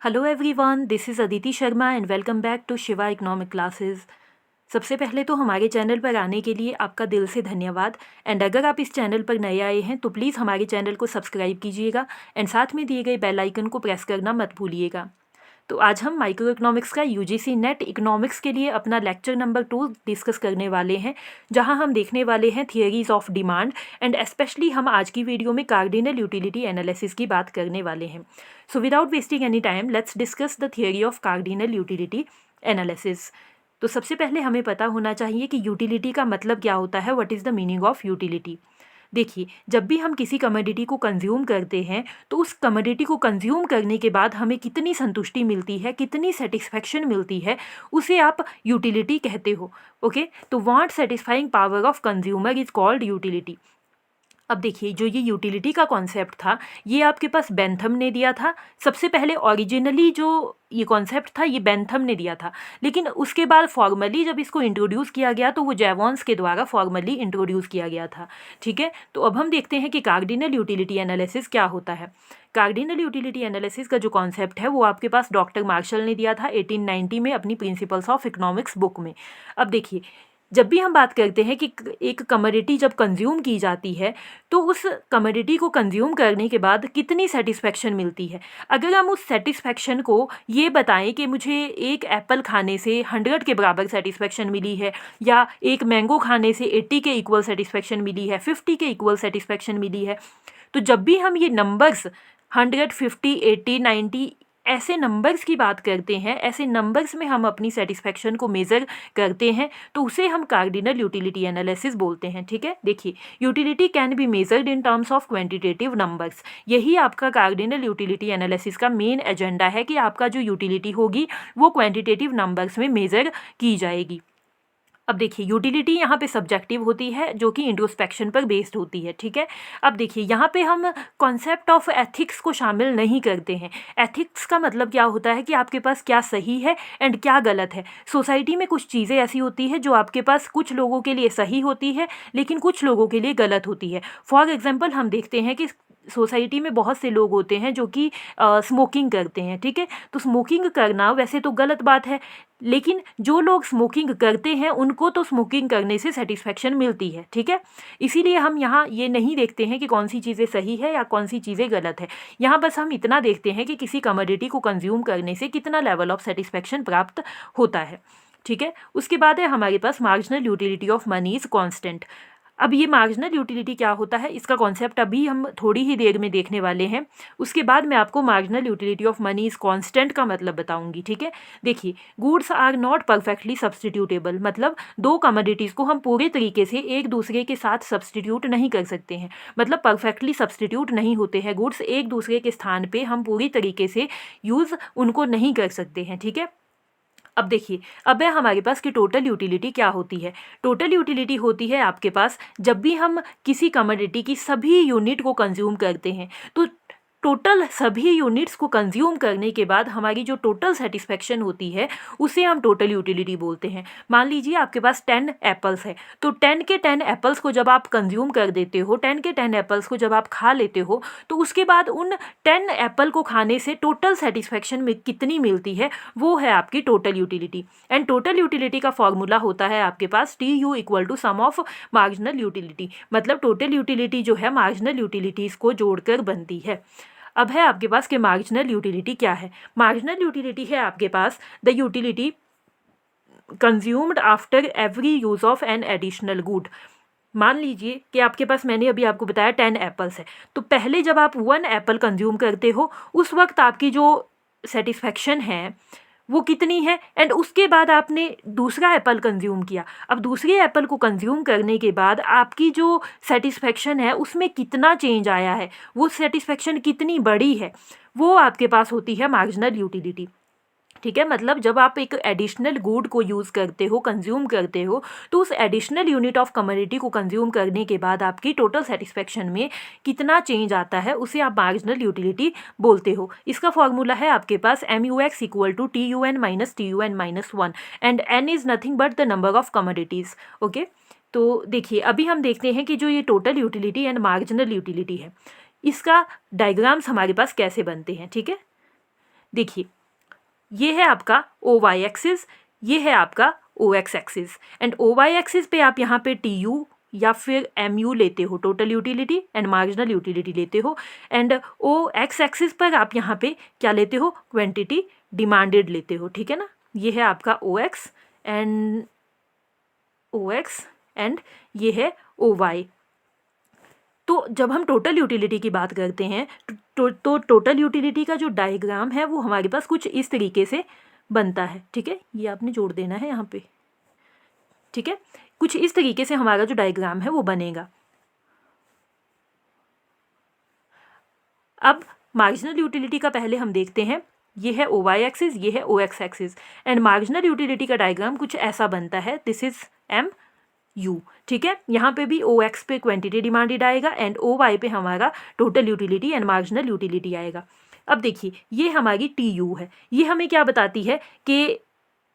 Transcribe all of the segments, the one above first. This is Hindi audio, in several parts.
Hello everyone, this is Aditi Sharma and welcome back to Shiva economic classes. सबसे पहले तो हमारे चैनल पर आने के लिए आपका दिल से धन्यवाद। एंड अगर आप इस चैनल पर नए आए हैं तो प्लीज़ हमारे चैनल को सब्सक्राइब कीजिएगा एंड साथ में दिए गए बेल आइकन को प्रेस करना मत भूलिएगा। तो आज हम माइक्रो इकोनॉमिक्स का यूजीसी नेट इकोनॉमिक्स के लिए अपना लेक्चर नंबर 2 डिस्कस करने वाले हैं, जहां हम देखने वाले हैं theories of demand and specially हम आज की वीडियो में कार्डिनल यूटिलिटी एनालिसिस की बात करने वाले हैं। So without wasting any time let's discuss the theory of cardinal utility analysis. तो सबसे पहले हमें पता होना चाहिए कि यूटिलिटी का मतलब क्या होता है, what is the meaning of utility. देखिए, जब भी हम किसी कमोडिटी को कंज्यूम करते हैं तो उस कमोडिटी को कंज्यूम करने के बाद हमें कितनी संतुष्टि मिलती है, कितनी सेटिस्फेक्शन मिलती है, उसे आप यूटिलिटी कहते हो। ओके, तो want satisfying power of consumer is called utility. अब देखिए, जो ये यूटिलिटी का कॉन्सेप्ट था ये आपके पास बेंथम ने दिया था। सबसे पहले ओरिजिनली जो ये कॉन्सेप्ट था ये बेंथम ने दिया था, लेकिन उसके बाद फॉर्मली जब इसको इंट्रोड्यूस किया गया तो वो जेवॉन्स के द्वारा फॉर्मली इंट्रोड्यूस किया गया था। ठीक है, तो अब हम देखते हैं कि कार्डिनल यूटिलिटी एनालिसिस क्या होता है। कार्डिनल यूटिलिटी एनालिसिस का जो कॉन्सेप्ट है वो आपके पास डॉक्टर मार्शल ने दिया था 1890 में अपनी प्रिंसिपल्स ऑफ इकोनॉमिक्स बुक में। अब देखिए, जब भी हम बात करते हैं कि एक कमोडिटी जब कंज्यूम की जाती है तो उस कमोडिटी को कंज्यूम करने के बाद कितनी सेटिस्फेक्शन मिलती है। अगर हम उस सेटिस्फेक्शन को ये बताएं कि मुझे एक एप्पल खाने से 100 के बराबर सेटिस्फेक्शन मिली है, या एक मैंगो खाने से 80 के इक्वल सेटिस्फेक्शन मिली है, 50 के इक्वल सेटिस्फेक्शन मिली है, तो जब भी हम ये नंबर्स 100, 50, 80, 90 ऐसे नंबर्स की बात करते हैं, ऐसे नंबर्स में हम अपनी सेटिस्फेक्शन को मेज़र करते हैं, तो उसे हम कार्डिनल यूटिलिटी एनालिसिस बोलते हैं। ठीक है, देखिए, utility can be measured in terms of quantitative numbers. यही आपका कार्डिनल यूटिलिटी एनालिसिस का मेन एजेंडा है कि आपका जो यूटिलिटी होगी वो क्वांटिटेटिव नंबर्स में मेज़र की जाएगी। अब देखिए, यूटिलिटी यहाँ पे सब्जेक्टिव होती है जो कि इंट्रोस्पेक्शन पर बेस्ड होती है। ठीक है, अब देखिए, यहाँ पे हम कॉन्सेप्ट ऑफ एथिक्स को शामिल नहीं करते हैं। एथिक्स का मतलब क्या होता है कि आपके पास क्या सही है एंड क्या गलत है। सोसाइटी में कुछ चीज़ें ऐसी होती है जो आपके पास कुछ लोगों के लिए सही होती है लेकिन कुछ लोगों के लिए गलत होती है। फॉर एग्जाम्पल, हम देखते हैं कि सोसाइटी में बहुत से लोग होते हैं जो कि स्मोकिंग करते हैं। ठीक है, तो स्मोकिंग करना वैसे तो गलत बात है, लेकिन जो लोग स्मोकिंग करते हैं उनको तो स्मोकिंग करने से सेटिस्फेक्शन मिलती है। ठीक है, इसीलिए हम यहाँ ये नहीं देखते हैं कि कौन सी चीज़ें सही है या कौन सी चीज़ें गलत है। यहाँ बस हम इतना देखते हैं कि किसी कमोडिटी को कंज्यूम करने से कितना लेवल ऑफ सेटिस्फेक्शन प्राप्त होता है। ठीक है, उसके बाद है हमारे पास marginal utility of money is constant. अब ये मार्जिनल यूटिलिटी क्या होता है, इसका कॉन्सेप्ट अभी हम थोड़ी ही देर में देखने वाले हैं। उसके बाद मैं आपको marginal utility of money is constant का मतलब बताऊंगी। ठीक है, देखिए, goods are not perfectly substitutable, मतलब दो कमोडिटीज़ को हम पूरे तरीके से एक दूसरे के साथ सब्सटीट्यूट नहीं कर सकते हैं, मतलब परफेक्टली सब्सटीट्यूट नहीं होते हैं गुड्स, एक दूसरे के स्थान पर हम पूरी तरीके से यूज़ उनको नहीं कर सकते हैं। ठीक है, अब देखिए, अब है हमारे पास कि टोटल यूटिलिटी क्या होती है। टोटल यूटिलिटी होती है आपके पास जब भी हम किसी कमोडिटी की सभी यूनिट को कंज्यूम करते हैं, तो टोटल सभी यूनिट्स को कंज्यूम करने के बाद हमारी जो टोटल सेटिस्फेक्शन होती है उसे हम टोटल यूटिलिटी बोलते हैं। मान लीजिए आपके पास 10 एप्पल्स है, तो 10 के 10 एप्पल्स को जब आप कंज्यूम कर देते हो, 10 के 10 एप्पल्स को जब आप खा लेते हो, तो उसके बाद उन 10 एप्पल को खाने से टोटल सेटिस्फेक्शन में कितनी मिलती है, वो है आपकी total utility. And total utility का फॉर्मूला होता है आपके पास TU equal to sum of marginal utility, मतलब टोटल यूटिलिटी जो है मार्जिनल यूटिलिटीज़ को जोड़कर बनती है। अब है आपके पास कि मार्जिनल यूटिलिटी क्या है। मार्जिनल यूटिलिटी है आपके पास the utility consumed after every use of an additional good. मान लीजिए कि आपके पास, मैंने अभी आपको बताया 10 एप्पल्स है, तो पहले जब आप 1 एप्पल कंज्यूम करते हो उस वक्त आपकी जो सेटिस्फेक्शन है वो कितनी है, एंड उसके बाद आपने दूसरा एप्पल कंज्यूम किया। अब दूसरे एप्पल को कंज्यूम करने के बाद आपकी जो सेटिस्फेक्शन है उसमें कितना चेंज आया है, वो सेटिस्फेक्शन कितनी बड़ी है, वो आपके पास होती है मार्जिनल यूटिलिटी। ठीक है, मतलब जब आप एक एडिशनल गुड को यूज़ करते हो, कंज्यूम करते हो, तो उस एडिशनल यूनिट ऑफ कमोडिटी को कंज्यूम करने के बाद आपकी टोटल सेटिस्फेक्शन में कितना चेंज आता है उसे आप मार्जिनल यूटिलिटी बोलते हो। इसका फॉर्मूला है आपके पास MUX equal to TUN minus TUN minus 1 and N is nothing but the number of commodities. Okay, तो देखिए, अभी हम देखते हैं कि जो ये total utility and marginal utility है इसका डायग्राम्स हमारे पास कैसे बनते हैं। ठीक है, देखिए ये है आपका ओ वाई एक्सिस, ये है आपका O X axis, and O Y axis पे आप यहाँ पे टी यू या फिर एम यू लेते हो, total utility and marginal utility लेते हो, एंड ओ एक्स एक्सिस पर आप यहाँ पे क्या लेते हो, क्वांटिटी डिमांडेड लेते हो, ठीक है ना। ये है आपका ओ एक्स एंड ये है ओ वाई। तो जब हम टोटल यूटिलिटी की बात करते हैं तो टोटल यूटिलिटी का जो डायग्राम है वो हमारे पास कुछ इस तरीके से बनता है, ठीक है। ये आपने जोड़ देना है यहाँ पे, ठीक है। कुछ इस तरीके से हमारा जो डायग्राम है वो बनेगा। अब मार्जिनल यूटिलिटी का पहले हम देखते हैं। ये है ओ वाई एक्सिस, ये है O X axis, and marginal utility का डायग्राम कुछ ऐसा बनता है। दिस इज एम यू, ठीक है। यहाँ पे भी ओ एक्स पे क्वांटिटी डिमांडेड आएगा एंड ओ वाई पे हमारा total utility and marginal utility आएगा। अब देखिए ये हमारी टी यू है, ये हमें क्या बताती है कि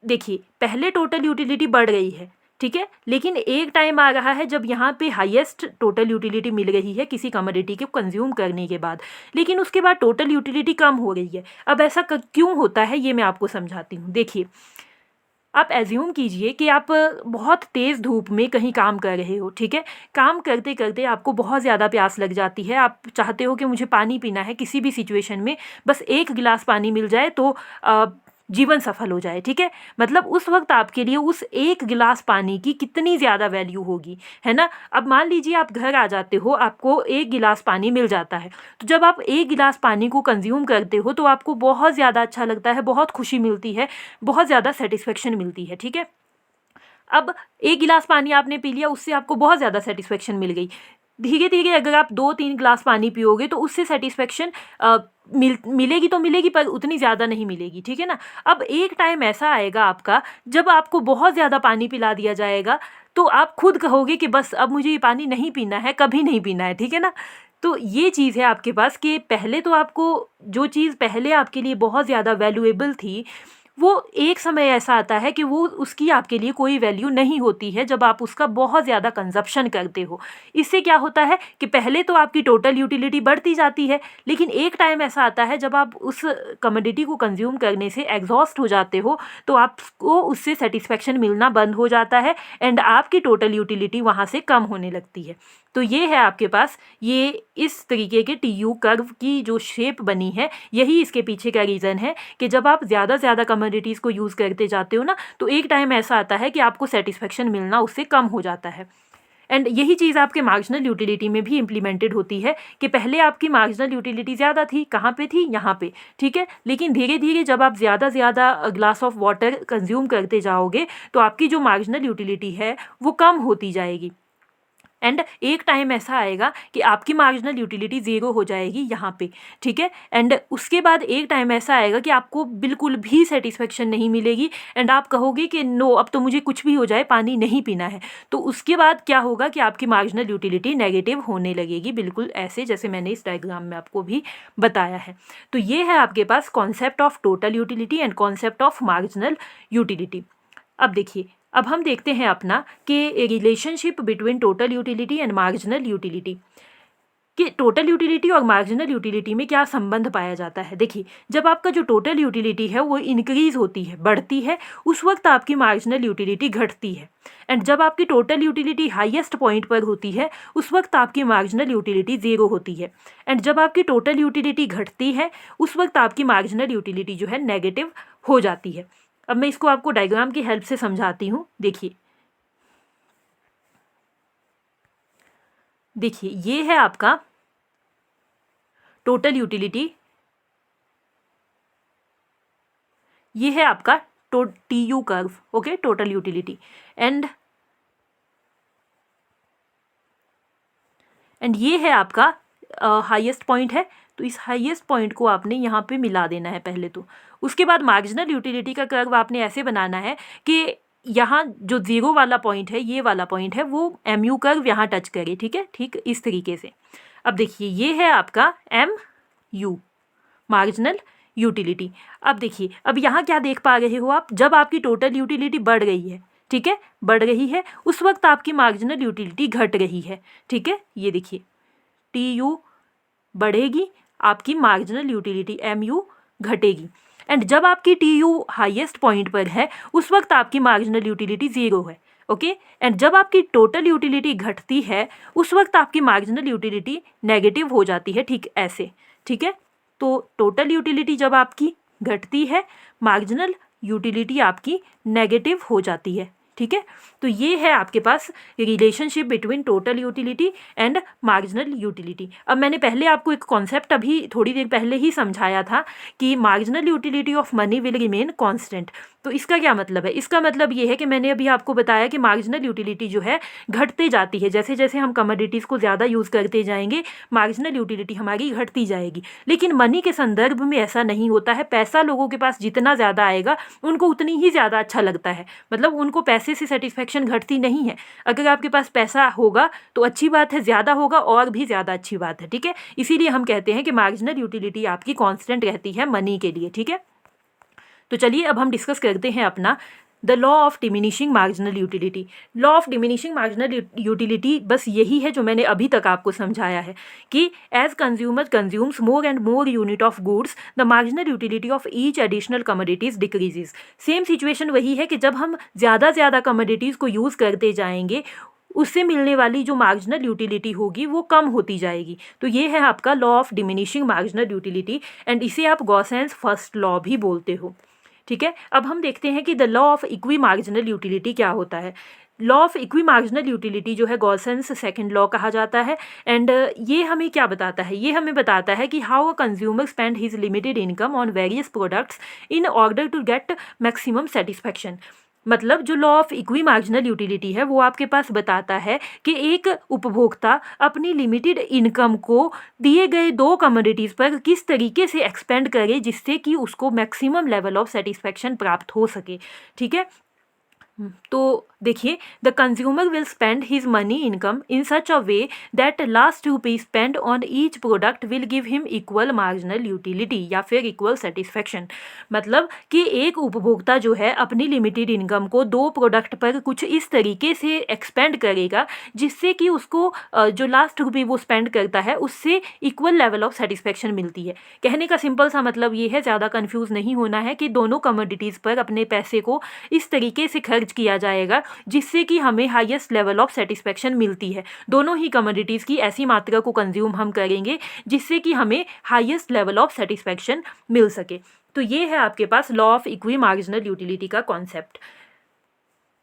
देखिए पहले टोटल यूटिलिटी बढ़ रही है, ठीक है, लेकिन एक टाइम आ रहा है जब यहाँ पे हाईएस्ट टोटल यूटिलिटी मिल रही है किसी कमोडिटी के कंज्यूम करने के बाद, लेकिन उसके बाद टोटल यूटिलिटी कम हो रही है। अब ऐसा क्यों होता है ये मैं आपको समझाती हूँ। देखिए आप एज्यूम कीजिए कि आप बहुत तेज़ धूप में कहीं काम कर रहे हो, ठीक है। काम करते करते आपको बहुत ज़्यादा प्यास लग जाती है, आप चाहते हो कि मुझे पानी पीना है किसी भी सिचुएशन में, बस एक गिलास पानी मिल जाए तो जीवन सफल हो जाए, ठीक है। मतलब उस वक्त आपके लिए उस एक गिलास पानी की कितनी ज़्यादा वैल्यू होगी, है ना। अब मान लीजिए आप घर आ जाते हो, आपको एक गिलास पानी मिल जाता है, तो जब आप एक गिलास पानी को कंज्यूम करते हो तो आपको बहुत ज़्यादा अच्छा लगता है, बहुत खुशी मिलती है, बहुत ज़्यादा सेटिस्फेक्शन मिलती है, ठीक है। अब एक गिलास पानी आपने पी लिया, उससे आपको बहुत ज़्यादा सेटिस्फेक्शन मिल गई। धीरे धीरे अगर आप 2-3 गिलास पानी पियोगे तो उससे सेटिस्फेक्शन मिलेगी तो मिलेगी, पर उतनी ज़्यादा नहीं मिलेगी, ठीक है ना। अब एक टाइम ऐसा आएगा आपका जब आपको बहुत ज़्यादा पानी पिला दिया जाएगा, तो आप खुद कहोगे कि बस अब मुझे ये पानी नहीं पीना है, कभी नहीं पीना है, ठीक है ना। तो ये चीज़ है आपके पास कि पहले तो आपको जो चीज़ पहले आपके लिए बहुत ज़्यादा वैल्यूएबल थी, वो एक समय ऐसा आता है कि वो उसकी आपके लिए कोई वैल्यू नहीं होती है जब आप उसका बहुत ज़्यादा कंजप्शन करते हो। इससे क्या होता है कि पहले तो आपकी टोटल यूटिलिटी बढ़ती जाती है, लेकिन एक टाइम ऐसा आता है जब आप उस कमोडिटी को कंज्यूम करने से एग्जॉस्ट हो जाते हो, तो आपको उससे सेटिस्फेक्शन मिलना बंद हो जाता है एंड आपकी टोटल यूटिलिटी वहाँ से कम होने लगती है। तो ये है आपके पास ये इस तरीके के टी यू कर्व की जो शेप बनी है, यही इसके पीछे का रीज़न है कि जब आप ज़्यादा से ज़्यादा कमोडिटीज़ को यूज़ करते जाते हो ना, तो एक टाइम ऐसा आता है कि आपको सेटिस्फेक्शन मिलना उससे कम हो जाता है। एंड यही चीज़ आपके मार्जिनल यूटिलिटी में भी इम्प्लीमेंटेड होती है कि पहले आपकी मार्जिनल यूटिलिटी ज़्यादा थी, कहाँ पे थी, यहाँ पे, ठीक है। लेकिन धीरे धीरे जब आप ज़्यादा से ज़्यादा ग्लास ऑफ वाटर कंज्यूम करते जाओगे तो आपकी जो मार्जिनल यूटिलिटी है वो कम होती जाएगी, एंड एक टाइम ऐसा आएगा कि आपकी मार्जिनल यूटिलिटी ज़ीरो हो जाएगी यहाँ पे, ठीक है। एंड उसके बाद एक टाइम ऐसा आएगा कि आपको बिल्कुल भी सेटिस्फेक्शन नहीं मिलेगी एंड आप कहोगे कि नो, अब तो मुझे कुछ भी हो जाए पानी नहीं पीना है। तो उसके बाद क्या होगा कि आपकी मार्जिनल यूटिलिटी नेगेटिव होने लगेगी, बिल्कुल ऐसे जैसे मैंने इस डायग्राम में आपको भी बताया है। तो ये है आपके पास concept of total utility and concept of marginal utility. अब देखिए, अब हम देखते हैं अपना कि relationship between total utility and marginal utility, कि टोटल यूटिलिटी और मार्जिनल यूटिलिटी में क्या संबंध पाया जाता है। देखिए जब आपका जो टोटल यूटिलिटी है वो इंक्रीज़ होती है, बढ़ती है, उस वक्त आपकी मार्जिनल यूटिलिटी घटती है, एंड जब आपकी टोटल यूटिलिटी हाईएस्ट पॉइंट पर होती है उस वक्त आपकी मार्जिनल यूटिलिटी ज़ीरो होती है, एंड जब आपकी टोटल यूटिलिटी घटती है उस वक्त आपकी मार्जिनल यूटिलिटी जो है नेगेटिव हो जाती है। अब मैं इसको आपको डायग्राम की हेल्प से समझाती हूँ। देखिए ये है आपका टोटल यूटिलिटी, ये है आपका T U curve, okay, total utility, and ये है आपका हाईएस्ट पॉइंट है। तो इस हाईएस्ट पॉइंट को आपने यहाँ पे मिला देना है पहले तो। उसके बाद मार्जिनल यूटिलिटी का कर्व आपने ऐसे बनाना है कि यहाँ जो ज़ीरो वाला पॉइंट है, ये वाला पॉइंट है, वो एम यू कर्व यहाँ टच करे, ठीक है, ठीक इस तरीके से। अब देखिए ये है आपका एम यू मार्जिनल यूटिलिटी। अब देखिए अब यहाँ क्या देख पा रहे हो आप, जब आपकी टोटल यूटिलिटी बढ़ रही है, ठीक है, बढ़ रही है, उस वक्त आपकी मार्जिनल यूटिलिटी घट रही है, ठीक है। ये देखिए टी यू बढ़ेगी, आपकी मार्जिनल यूटिलिटी एम यू घटेगी। एंड जब आपकी TU हाईएस्ट पॉइंट पर है उस वक्त आपकी मार्जिनल यूटिलिटी 0 है। ओके, एंड जब आपकी टोटल यूटिलिटी घटती है उस वक्त आपकी मार्जिनल यूटिलिटी नेगेटिव हो जाती है, ठीक ऐसे, ठीक है। तो टोटल यूटिलिटी जब आपकी घटती है, मार्जिनल यूटिलिटी आपकी नेगेटिव हो जाती है, ठीक है। तो ये है आपके पास relationship between total utility and marginal utility. अब मैंने पहले आपको एक कॉन्सेप्ट अभी थोड़ी देर पहले ही समझाया था कि marginal utility of money will remain constant. तो इसका क्या मतलब है? इसका मतलब ये है कि मैंने अभी आपको बताया कि मार्जिनल यूटिलिटी जो है घटते जाती है, जैसे जैसे हम कमोडिटीज़ को ज़्यादा यूज़ करते जाएंगे मार्जिनल यूटिलिटी हमारी घटती जाएगी। लेकिन मनी के संदर्भ में ऐसा नहीं होता है। पैसा लोगों के पास जितना ज़्यादा आएगा उनको उतनी ही ज़्यादा अच्छा लगता है, मतलब उनको पैसे से सेटिस्फेक्शन घटती नहीं है। अगर आपके पास पैसा होगा तो अच्छी बात है, ज़्यादा होगा और भी ज़्यादा अच्छी बात है, ठीक है। इसीलिए हम कहते हैं कि मार्जिनल यूटिलिटी आपकी कांस्टेंट रहती है मनी के लिए, ठीक है। तो चलिए अब हम डिस्कस करते हैं अपना the law of diminishing marginal utility. Law of diminishing marginal utility बस यही है जो मैंने अभी तक आपको समझाया है कि as consumer consumes more and more unit of goods the marginal utility of each additional commodities decreases. Same situation वही है कि जब हम ज़्यादा कमोडिटीज़ को यूज़ करते जाएंगे उससे मिलने वाली जो मार्जिनल यूटिलिटी होगी वो कम होती जाएगी। तो ये है आपका law of diminishing marginal utility and इसे आप गॉसेंस फर्स्ट लॉ भी बोलते हो, ठीक है। अब हम देखते हैं कि the law of equi marginal utility क्या होता है। Law of equi marginal utility जो है गॉसेंस सेकंड लॉ कहा जाता है। एंड ये हमें क्या बताता है? ये हमें बताता है कि how a consumer spend his limited income on various products in order to get maximum satisfaction. मतलब जो law of equi marginal utility है वो आपके पास बताता है कि एक उपभोक्ता अपनी लिमिटेड इनकम को दिए गए दो कमोडिटीज़ पर किस तरीके से एक्सपेंड करे जिससे कि उसको मैक्सिमम लेवल ऑफ सेटिस्फेक्शन प्राप्त हो सके, ठीक है। तो देखिए, the consumer will spend his money income in such a way that last rupees spend on each product will give him equal marginal utility या फिर इक्वल सेटिस्फेक्शन। मतलब कि एक उपभोक्ता जो है अपनी लिमिटेड इनकम को दो प्रोडक्ट पर कुछ इस तरीके से एक्सपेंड करेगा जिससे कि उसको जो लास्ट रुपी वो स्पेंड करता है उससे इक्वल लेवल ऑफ सेटिस्फेक्शन मिलती है। कहने का सिंपल सा मतलब ये है, ज़्यादा कन्फ्यूज़ नहीं होना है, कि दोनों कमोडिटीज़ पर अपने पैसे को इस तरीके से खर्च किया जाएगा जिससे कि हमें हाईएस्ट लेवल ऑफ सेटिस्फेक्शन मिलती है। दोनों ही कमोडिटीज़ की ऐसी मात्रा को कंज्यूम हम करेंगे जिससे कि हमें हाईएस्ट लेवल ऑफ सेटिस्फेक्शन मिल सके। तो ये है आपके पास law of equi marginal utility का कॉन्सेप्ट।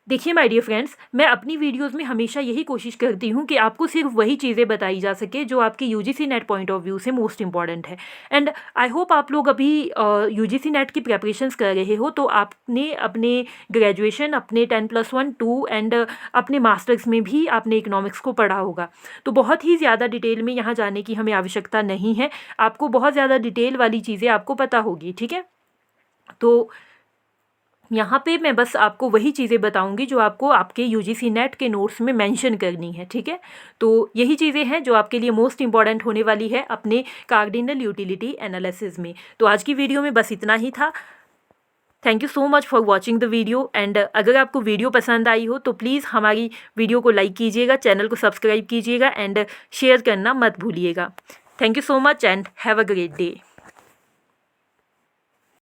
देखिए माय डियर फ्रेंड्स, मैं अपनी वीडियोस में हमेशा यही कोशिश करती हूँ कि आपको सिर्फ वही चीज़ें बताई जा सके जो आपकी UGC net point of view से मोस्ट इंपॉर्टेंट है। एंड आई होप आप लोग अभी यूजीसी नेट की प्रेपरेशंस कर रहे हो तो आपने अपने ग्रेजुएशन, अपने 10+1, 2 एंड अपने मास्टर्स में भी आपने इकोनॉमिक्स को पढ़ा होगा। तो बहुत ही ज़्यादा डिटेल में यहाँ जाने की हमें आवश्यकता नहीं है, आपको बहुत ज़्यादा डिटेल वाली चीज़ें आपको पता होगी, ठीक है। तो यहाँ पे मैं बस आपको वही चीज़ें बताऊंगी जो आपको आपके यूजीसी नेट के नोट्स में मेंशन करनी है, ठीक है। तो यही चीज़ें हैं जो आपके लिए मोस्ट इंपॉर्टेंट होने वाली है अपने कार्डिनल यूटिलिटी एनालिसिस में। तो आज की वीडियो में बस इतना ही था। Thank you so much for watching the video. And अगर आपको वीडियो पसंद आई हो तो प्लीज़ हमारी वीडियो को लाइक कीजिएगा, चैनल को सब्सक्राइब कीजिएगा एंड शेयर करना मत भूलिएगा। Thank you so much and have a great day.